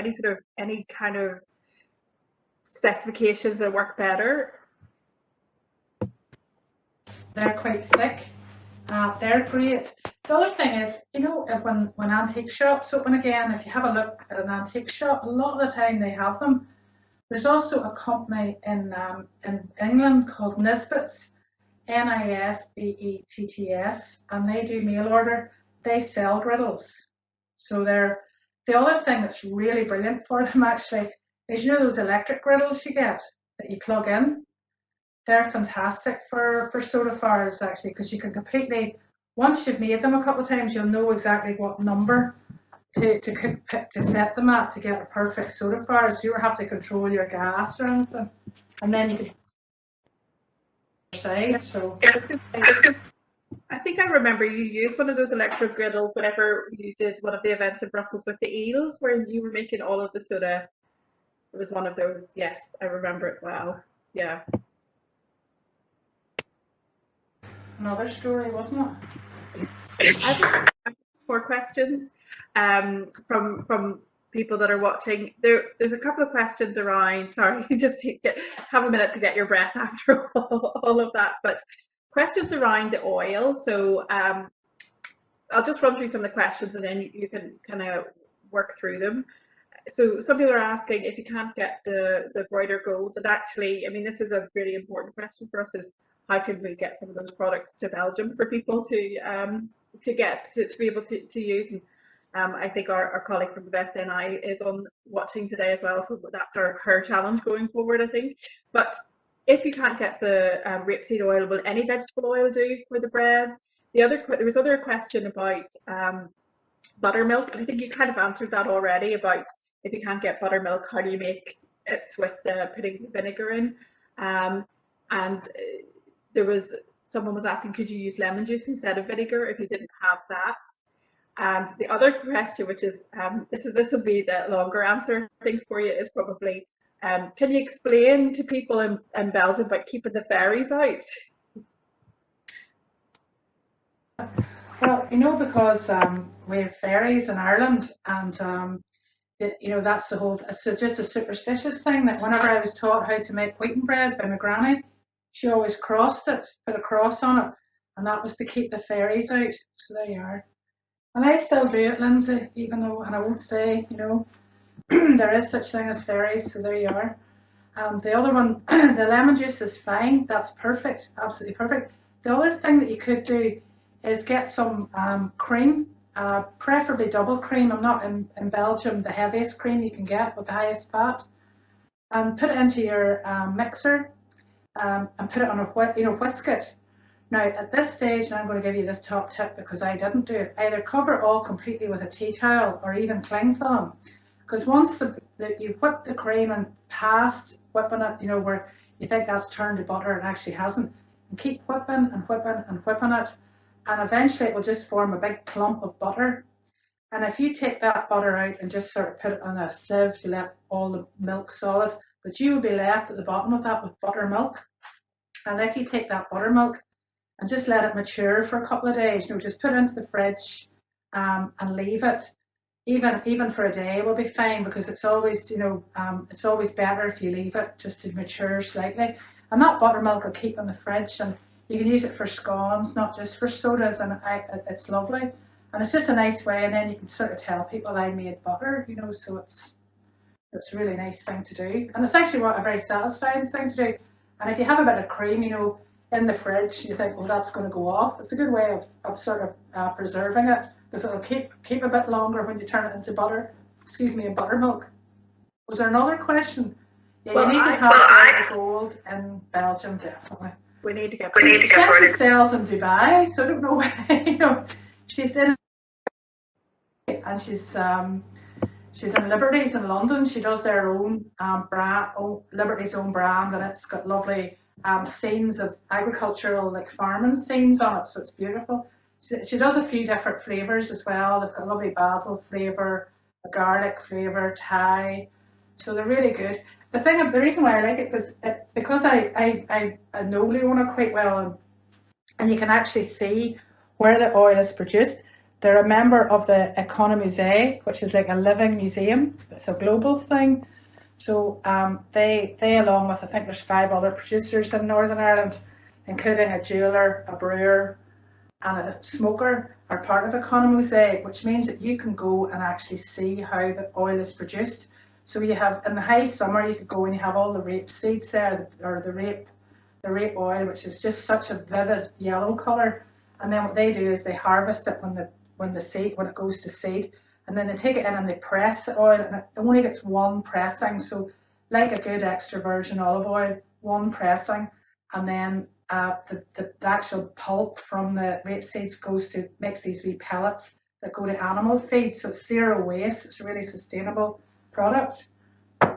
any kind of specifications that work better? They're quite thick. They're great. The other thing is, when antique shops open again, if you have a look at an antique shop, a lot of the time they have them. There's also a company in England called Nisbets, Nisbetts, and they do mail order. They sell griddles. So the other thing that's really brilliant for them actually is, those electric griddles you get that you plug in? They're fantastic for soda fires actually, because you can completely, once you've made them a couple of times, you'll know exactly what number to set them at to get a perfect soda fire. So you don't have to control your gas or anything, and then you can side. So I think I remember you used one of those electric griddles whenever you did one of the events in Brussels with the eels, where you were making all of the soda. It was one of those. Yes, I remember it well. Yeah. Another story, wasn't it? I have 4 questions from people that are watching. There's a couple of questions around. Sorry, just have a minute to get your breath after all of that. But questions around the oil. So I'll just run through some of the questions, and then you can kind of work through them. So some people are asking if you can't get the broiler golds, and actually, I mean, this is a really important question for us: is how can we get some of those products to Belgium for people to be able to use? And I think our colleague from the Best NI is watching today as well, so that's her challenge going forward, I think. But if you can't get the rapeseed oil, will any vegetable oil do for the breads? There was other question about buttermilk, and I think you kind of answered that already about if you can't get buttermilk, how do you make it with putting vinegar in? And someone was asking, could you use lemon juice instead of vinegar if you didn't have that? And the other question, which is this will be the longer answer I think for you, is probably can you explain to people in Belgium about keeping the fairies out? Well, because we have fairies in Ireland, and that's the whole. It's just a superstitious thing that whenever I was taught how to make wheaten bread by my granny, she always crossed it, put a cross on it, and that was to keep the fairies out. So there you are. And I still do it, Lynsey, even though, and I won't say, there is such thing as fairies. So there you are. And the other one, the lemon juice is fine. That's perfect, absolutely perfect. The other thing that you could do is get some cream, preferably double cream. I'm not in Belgium, the heaviest cream you can get with the highest fat, and put it into your mixer and put it on whisk it. Now at this stage, and I'm going to give you this top tip because I didn't do it, either cover it all completely with a tea towel or even cling film, because once you whip the cream and past whipping it, where you think that's turned to butter, it actually hasn't, and keep whipping and whipping and whipping it, and eventually it will just form a big clump of butter. And if you take that butter out and just sort of put it on a sieve to let all the milk solids, but you will be left at the bottom of that with buttermilk. And if you take that buttermilk and just let it mature for a couple of days, just put it into the fridge and leave it, even for a day will be fine, because it's always, it's always better if you leave it just to mature slightly. And that buttermilk will keep in the fridge, and you can use it for scones, not just for sodas, and it's lovely. And it's just a nice way, and then you can sort of tell people I made butter, so it's a really nice thing to do. And it's actually a very satisfying thing to do. And if you have a bit of cream, you know, in the fridge, you think, well, that's going to go off. It's a good way of sort of preserving it, because it'll keep a bit longer when you turn it into butter. Excuse me, in buttermilk. Was there another question? Yeah, well, you need to have gold in Belgium, definitely. We need to get. She sells in Dubai, so I don't know why. You know, she's in, and she's in Liberty's in London. She does their own brand, Liberty's own brand, and it's got lovely scenes of agricultural, like farming scenes on it, so it's beautiful. She does a few different flavors as well. They've got a lovely basil flavor, a garlic flavor, Thai. So they're really good. The reason why I like it is because I know Leona quite well, and you can actually see where the oil is produced. They're a member of the Economusée, which is like a living museum. It's a global thing. So they along with, I think there's 5 other producers in Northern Ireland, including a jeweler, a brewer, and a smoker, are part of Economusée, which means that you can go and actually see how the oil is produced. So you have, in the high summer, you could go and you have all the rape seeds there, or the rape oil, which is just such a vivid yellow colour. And then what they do is they harvest it when it goes to seed, and then they take it in and they press the oil, and it only gets one pressing. So like a good extra virgin olive oil, one pressing, and then the actual pulp from the rape seeds makes these wee pellets that go to animal feed. So it's zero waste. It's a really sustainable product. I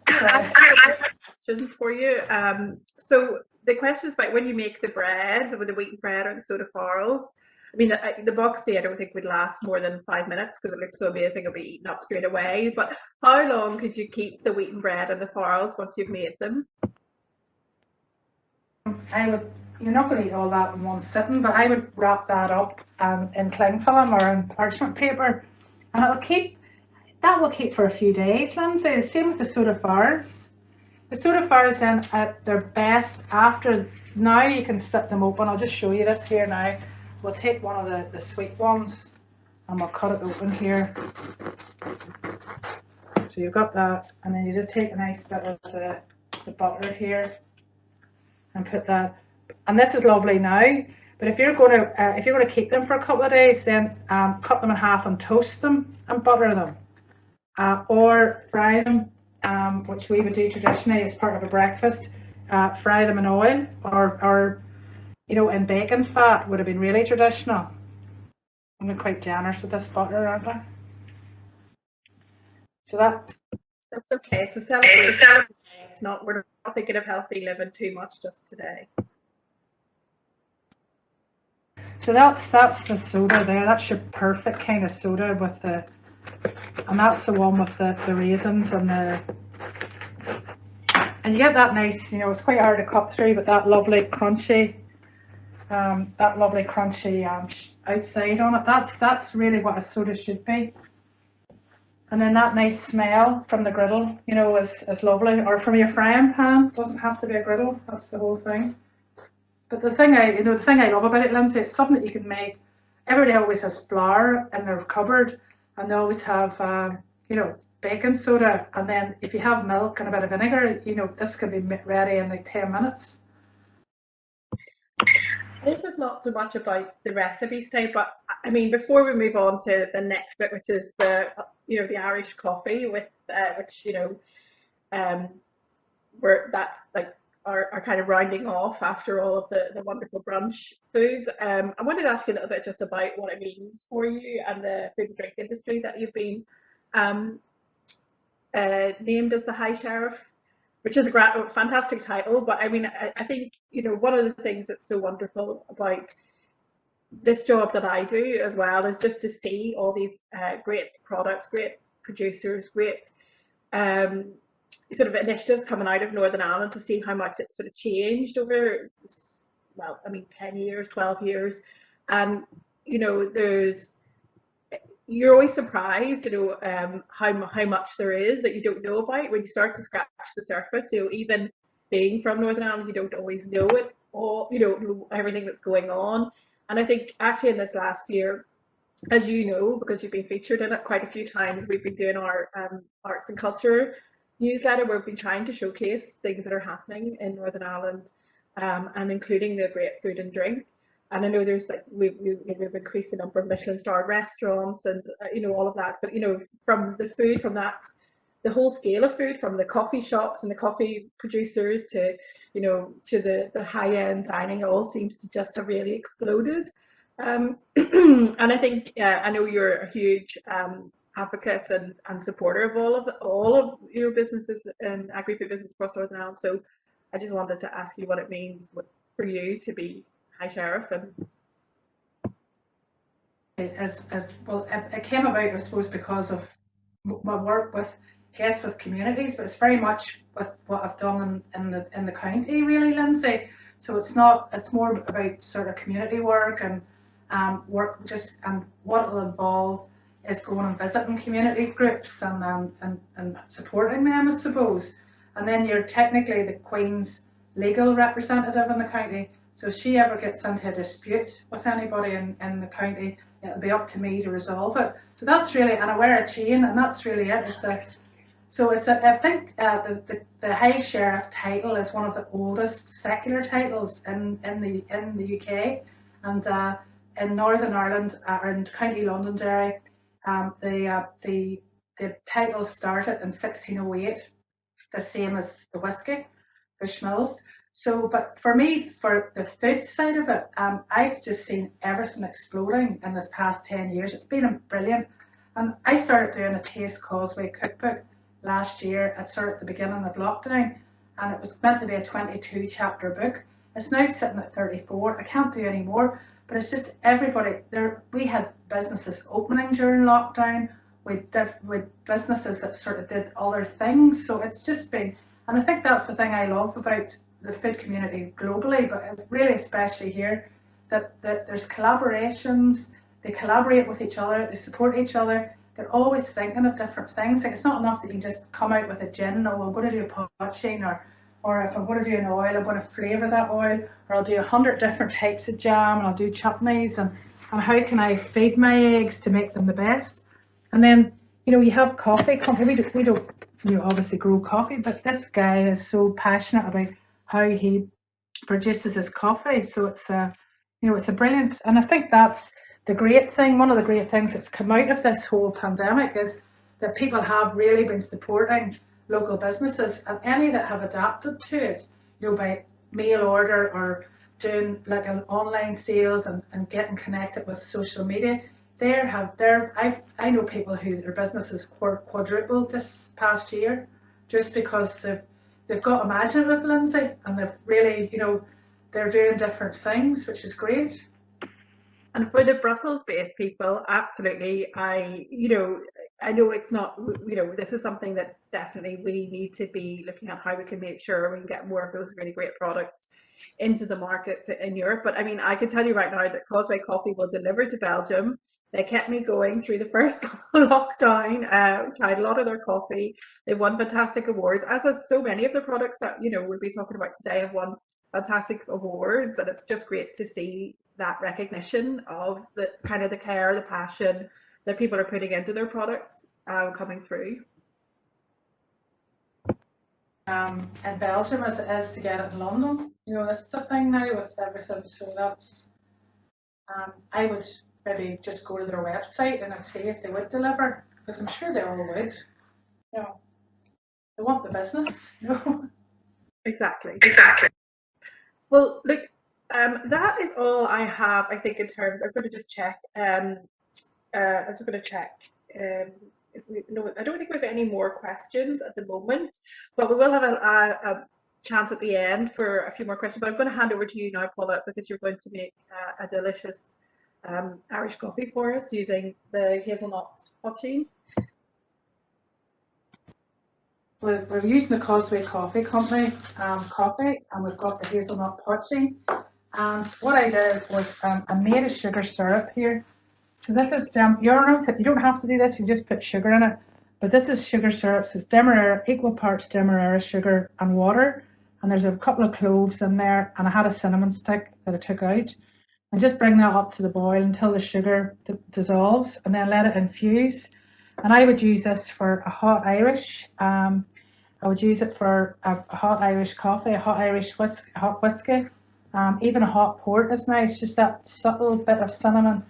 have questions for you. So the question is about when you make the bread, with the wheaten bread or the soda farls. I mean, the boxty I don't think would last more than 5 minutes because it looks so amazing. It'll be eaten up straight away. But how long could you keep the wheaten bread and the farls once you've made them? You're not going to eat all that in one sitting, but I would wrap that up in cling film or in parchment paper, and that will keep for a few days, Lynsey. The same with the soda farls. The soda farls then at their best after, now you can split them open. I'll just show you this here now. We'll take one of the sweet ones and we'll cut it open here. So you've got that, and then you just take a nice bit of the butter here and put that. And this is lovely now, but if you're going to keep them for a couple of days, then cut them in half and toast them and butter them. Or fry them, which we would do traditionally as part of a breakfast. Fry them in oil, or you know, in bacon fat would have been really traditional. I'm quite generous with this butter, aren't I? So that's okay. It's a celebration. We're not thinking of healthy living too much just today. So that's the soda there. That's your perfect kind of soda and that's the one with the raisins and you get that nice, you know, it's quite hard to cut through, but that lovely crunchy outside on it. That's really what a soda should be. And then that nice smell from the griddle, you know, is lovely. Or from your frying pan. It doesn't have to be a griddle. That's the whole thing. But the thing I love about it, Lynsey, it's something that you can make. Everybody always has flour in their cupboard, and they always have, you know, baking soda. And then if you have milk and a bit of vinegar, you know, this can be ready in like 10 minutes. This is not so much about the recipe today, but I mean, before we move on to the next bit, which is the Irish coffee, with which that's like our kind of rounding off after all of the wonderful brunch foods. I wanted to ask you a little bit just about what it means for you and the food and drink industry that you've been named as the High Sheriff, which is a fantastic title. But I mean, I think, you know, one of the things that's so wonderful about this job that I do as well is just to see all these great products, great producers, great sort of initiatives coming out of Northern Ireland, to see how much it's sort of changed over, well, I mean, 10 years, 12 years. And, you know, you're always surprised, you know, how much there is that you don't know about when you start to scratch the surface. You know, even being from Northern Ireland, you don't always know it all, you don't know everything that's going on. And I think actually in this last year, as you know, because you've been featured in it quite a few times, we've been doing our arts and culture newsletter, we've been trying to showcase things that are happening in Northern Ireland, and including the great food and drink. And I know there's like we've increased the number of Michelin starred restaurants and all of that. But from the food, from that, the whole scale of food, from the coffee shops and the coffee producers to to the high end dining, it all seems to just have really exploded. And I think I know you're a huge advocate and supporter of all of your businesses and agri-food business across Northern Ireland. So I just wanted to ask you what it means for you to be High Sheriff. And as well, it came about, I suppose, because of my work with communities, but it's very much with what I've done in the county, really, Lynsey. So it's more about sort of community work and work and what it'll involve is going and visiting community groups and supporting them, I suppose. And then you're technically the Queen's legal representative in the county. So if she ever gets into a dispute with anybody in the county, it'll be up to me to resolve it. So that's really, and I wear a chain, and that's really it. I think the High Sheriff title is one of the oldest secular titles in the UK, and in Northern Ireland and County Londonderry, the title started in 1608, the same as the whisky, Bushmills. So, but for me, for the food side of it, I've just seen everything exploding in this past 10 years. It's been brilliant. And I started doing a Taste Causeway cookbook last year at the beginning of lockdown, and it was meant to be a 22 chapter book. It's now sitting at 34. I can't do any more, but it's just everybody there. We had businesses opening during lockdown with businesses that sort of did other things. So it's just been, and I think that's the thing I love about the food community globally, but really especially here, that there's collaborations. They collaborate with each other, they support each other, they're always thinking of different things. Like, it's not enough that you just come out with a gin, or I'm going to do a poaching, or if I'm going to do an oil, I'm going to flavour that oil, or I'll do 100 different types of jam, and I'll do chutneys, and how can I feed my eggs to make them the best. And then, you have coffee company, we don't obviously grow coffee, but this guy is so passionate about how he produces his coffee. So it's it's a brilliant, and I think that's the great thing. One of the great things that's come out of this whole pandemic is that people have really been supporting local businesses, and any that have adapted to it, by mail order or doing like an online sales and getting connected with social media. I know people who their businesses quadrupled this past year just because they've got imaginative, Lynsey, and they've really, they're doing different things, which is great. And for the Brussels-based people, absolutely, I know it's not, this is something that definitely we need to be looking at, how we can make sure we can get more of those really great products into the market in Europe. But I mean, I can tell you right now that Causeway Coffee was delivered to Belgium. They kept me going through the first lockdown. Tried a lot of their coffee. They won fantastic awards, as has so many of the products that we'll be talking about today have won fantastic awards, and it's just great to see that recognition of the kind of the care, the passion that people are putting into their products coming through. In Belgium, as it is to get it in London, that's the thing now with everything. So that's, I would maybe just go to their website and I'd see if they would deliver, because I'm sure they all would. They want the business. Exactly. Well, look, that is all I have, I think, in terms. I'm going to just check. I'm just going to check. I don't think we've got any more questions at the moment, but we will have a chance at the end for a few more questions. But I'm going to hand over to you now, Paula, because you're going to make a delicious Irish coffee for us using the hazelnut poaching. We're using the Causeway Coffee Company coffee, and we've got the hazelnut poaching. And what I did was I made a sugar syrup here. So this is your own input. You don't have to do this, you just put sugar in it. But this is sugar syrup, so it's demerara, equal parts demerara sugar and water. And there's a couple of cloves in there, and I had a cinnamon stick that I took out. And just bring that up to the boil until the sugar dissolves, and then let it infuse. And I would use this for a hot Irish. And I would use it for a hot Irish coffee, a hot Irish hot whiskey. Even a hot port is nice, just that subtle bit of cinnamon.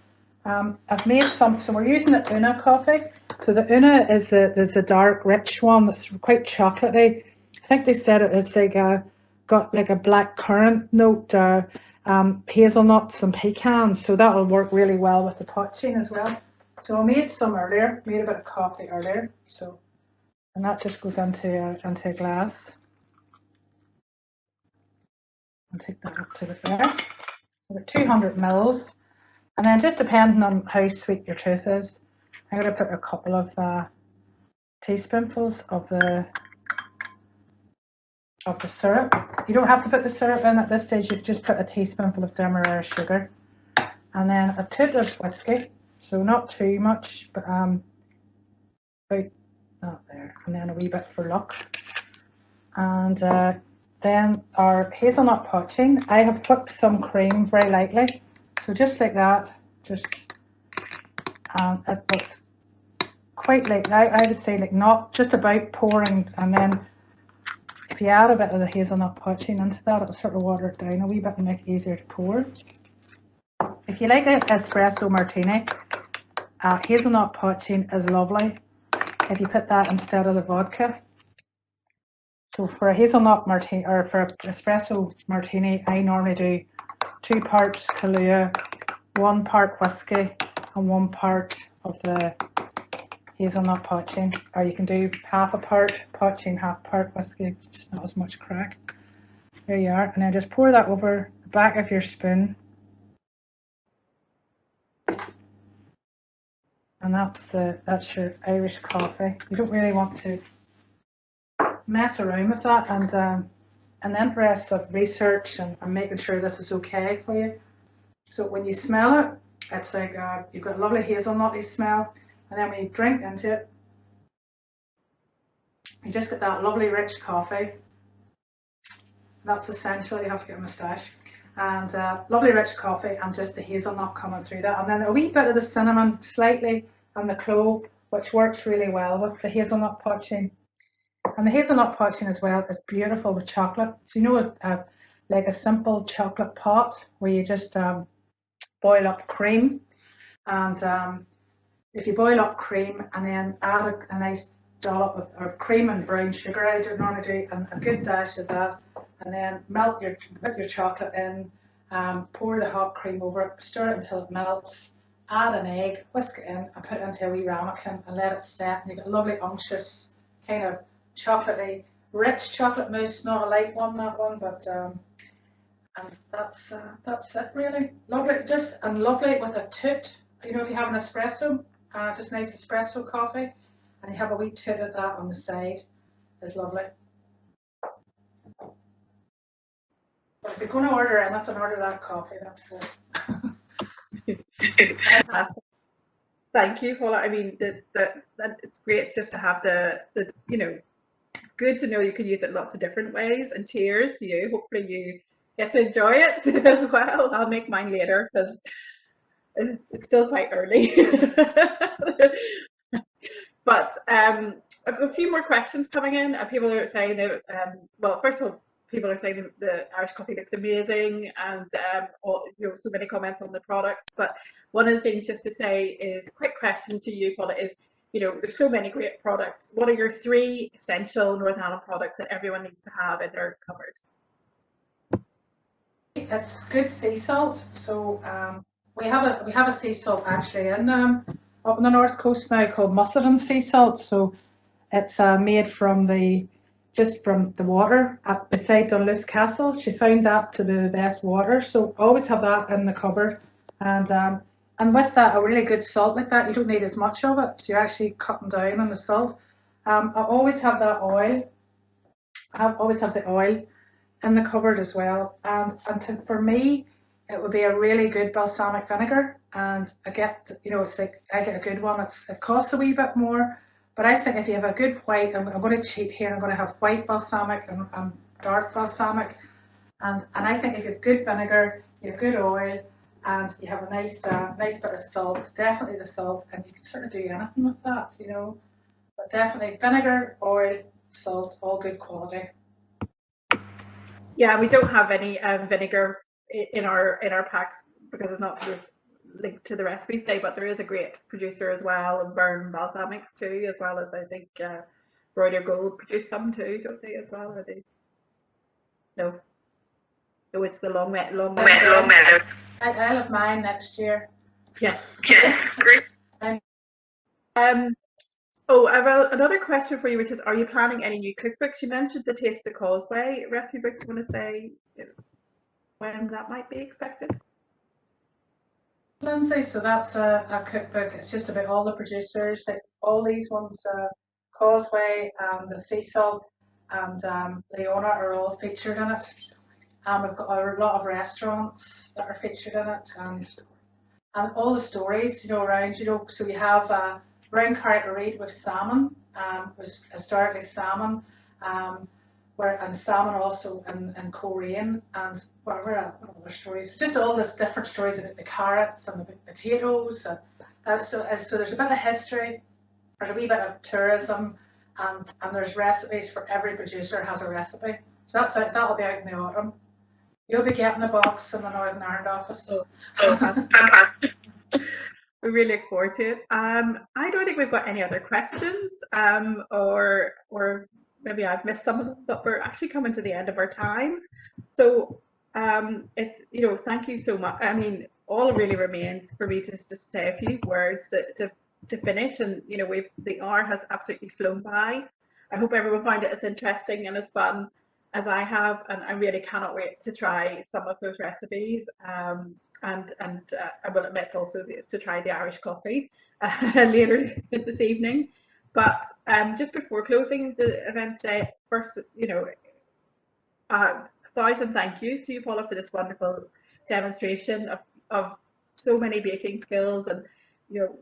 I've made some, so we're using the Una coffee. So the Una is there's a dark, rich one that's quite chocolatey. I think they said it's like got like a black currant note, hazelnuts and pecans. So that'll work really well with the poaching as well. So I made some earlier, made a bit of coffee earlier. So, and that just goes into a glass. I'll take that up to the there. About 200 mils. And then just depending on how sweet your tooth is, I'm going to put a couple of teaspoonfuls of the syrup. You don't have to put the syrup in at this stage, you just put a teaspoonful of demerara sugar. And then a toot of whiskey, so not too much, but about that there. And then a wee bit for luck. And then our hazelnut poaching, I have whipped some cream very lightly. So just like that, just it looks quite like, I would say like not just about pouring, and then if you add a bit of the hazelnut poaching into that, it'll sort of water it down a wee bit and make it easier to pour. If you like an espresso martini, hazelnut poaching is lovely if you put that instead of the vodka. So for a hazelnut martini, or for an espresso martini, I normally do 2 parts Kahlua, 1 part whiskey, and 1 part of the hazelnut poaching. Or you can do half a part poaching, half part whiskey. It's just not as much crack. There you are. And then just pour that over the back of your spoon. And that's your Irish coffee. You don't really want to mess around with that, and in the interest of research and making sure this is okay for you. So when you smell it, it's like you've got a lovely hazelnutty smell, and then when you drink into it, you just get that lovely rich coffee. That's essential. You have to get a moustache. And lovely rich coffee and just the hazelnut coming through that. And then a wee bit of the cinnamon slightly and the clove, which works really well with the hazelnut poaching. And the hazelnut poaching as well is beautiful with chocolate. So you know, like a simple chocolate pot where you just boil up cream. And if you boil up cream and then add a nice dollop of cream and brown sugar, I do normally do, and a good dash of that, and then put your chocolate in, pour the hot cream over it, stir it until it melts, add an egg, whisk it in, and put it into a wee ramekin and let it set. And you get a lovely unctuous kind of chocolatey, rich chocolate mousse, not a light one, that one, but and that's it really. Lovely, and lovely with a toot. You know, if you have an espresso, just nice espresso coffee, and you have a wee toot of that on the side, is lovely. But if you're going to order anything, order that coffee. That's it. Fantastic. Thank you, Paula. I mean, that it's great just to have the you know, good to know you can use it lots of different ways. And cheers to you. Hopefully you get to enjoy it as well. I'll make mine later because it's still quite early. But I've got a few more questions coming in. People are saying that, well, first of all, people are saying the Irish coffee looks amazing, and so many comments on the products. But one of the things just to say is, quick question to you, Paula, is, you know, there's so many great products. What are your 3 essential Northern Ireland products that everyone needs to have in their cupboard? It's good sea salt. So we have a sea salt actually in up on the north coast now called Musselton sea salt. So it's made from the water beside Dunluce Castle. She found that to be the best water, so always have that in the cupboard. And with that, a really good salt like that, you don't need as much of it, so you're actually cutting down on the salt. I always have that oil. I always have the oil in the cupboard as well. For me, it would be a really good balsamic vinegar, and I get, you know, it's like I get a good one. It costs a wee bit more, but I think if you have a good white, I'm going to cheat here. I'm going to have white balsamic and dark balsamic, and I think if you have good vinegar, you have good oil, and you have a nice bit of salt, definitely the salt, and you can sort of do anything with that, you know. But definitely vinegar, oil, salt, all good quality. Yeah, we don't have any vinegar in our packs because it's not sort of linked to the recipe today, but there is a great producer as well, and Burn Balsamics too, as well as I think Broiler Gold produce some too, don't they, as well? Are they? No. No, it's the long meadow. I'll have mine next year. Yes. Yes, great. Oh, I have another question for you, which is, are you planning any new cookbooks? You mentioned the Taste the Causeway recipe book. Do you want to say when that might be expected? Lynsey, so that's a cookbook. It's just about all the producers, like all these ones, Causeway, the Sea Salt, and Leona are all featured in it. We've got a lot of restaurants that are featured in it, and all the stories, around, so we have round Carrick with salmon, was historically salmon, and salmon also in Korean, and whatever other stories, just all these different stories about the carrots and the potatoes, so there's a bit of history, there's a wee bit of tourism, and there's recipes for every producer has a recipe. So that'll be out in the autumn. You'll be getting a box in the Northern Ireland office. Oh, Fantastic. we really look forward to it. I don't think we've got any other questions, or maybe I've missed some of them, but we're actually coming to the end of our time. So it's, thank you so much. I mean, all it really remains for me just to say a few words to finish, and the hour has absolutely flown by. I hope everyone found it as interesting and as fun as I have, and I really cannot wait to try some of those recipes. And I will admit also to try the Irish coffee later this evening. But just before closing the event today, first, 1,000 thank yous to you, Paula, for this wonderful demonstration of so many baking skills and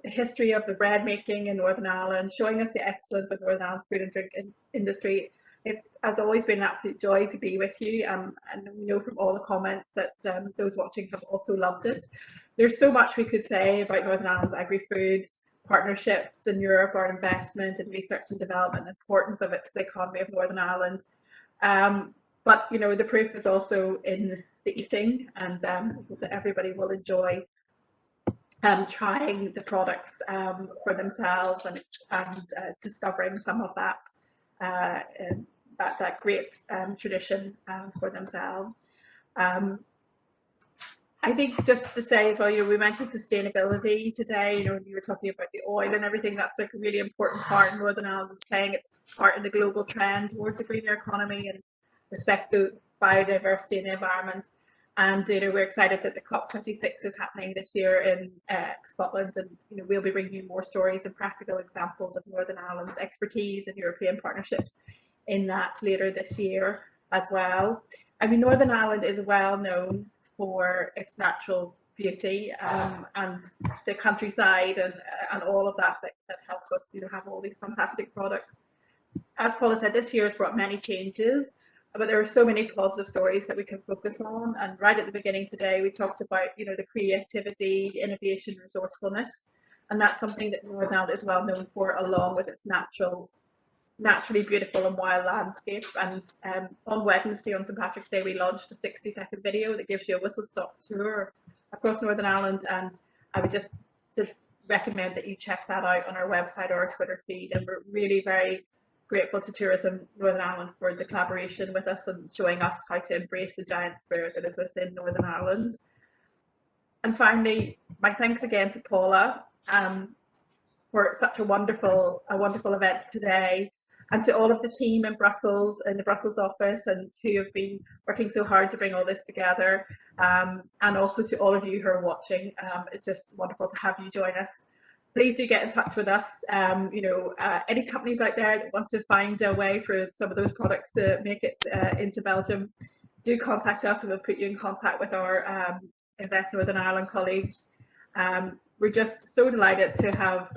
history of the bread making in Northern Ireland, showing us the excellence of Northern Ireland's food and drink industry. It's has always been an absolute joy to be with you, and we know from all the comments that those watching have also loved it. There's so much we could say about Northern Ireland's agri-food partnerships in Europe, our investment in research and development, the importance of it to the economy of Northern Ireland. But the proof is also in the eating, and I hope that everybody will enjoy trying the products for themselves and discovering some of that great tradition for themselves. I think just to say as well, we mentioned sustainability today. You were talking about the oil and everything. That's like a really important part. Northern Ireland is playing its part in the global trend towards a greener economy and respect to biodiversity and the environment. And we're excited that the COP26 is happening this year in Scotland, and we'll be bringing you more stories and practical examples of Northern Ireland's expertise and European partnerships in that later this year as well. I mean, Northern Ireland is well known for its natural beauty and the countryside and all of that helps us have all these fantastic products. As Paula said, this year has brought many changes, but there are so many positive stories that we can focus on. And right at the beginning today, we talked about the creativity, innovation, resourcefulness, and that's something that Northern Ireland is well known for, along with its naturally beautiful and wild landscape. And on Wednesday, on St Patrick's Day, we launched a 60-second video that gives you a whistle-stop tour across Northern Ireland, and I would just recommend that you check that out on our website or our Twitter feed. And we're really very grateful to Tourism Northern Ireland for the collaboration with us and showing us how to embrace the giant spirit that is within Northern Ireland. And finally, my thanks again to Paula for such a wonderful event today, and to all of the team in Brussels, in the Brussels office, and who have been working so hard to bring all this together, and also to all of you who are watching. It's just wonderful to have you join us. Please do get in touch with us. Any companies out there that want to find a way for some of those products to make it into Belgium, do contact us and we'll put you in contact with our Invest Northern Ireland colleagues. We're just so delighted to have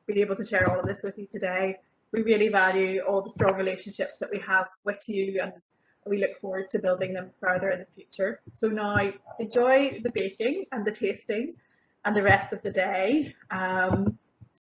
been able to share all of this with you today. We really value all the strong relationships that we have with you, and we look forward to building them further in the future. So now enjoy the baking and the tasting and the rest of the day. And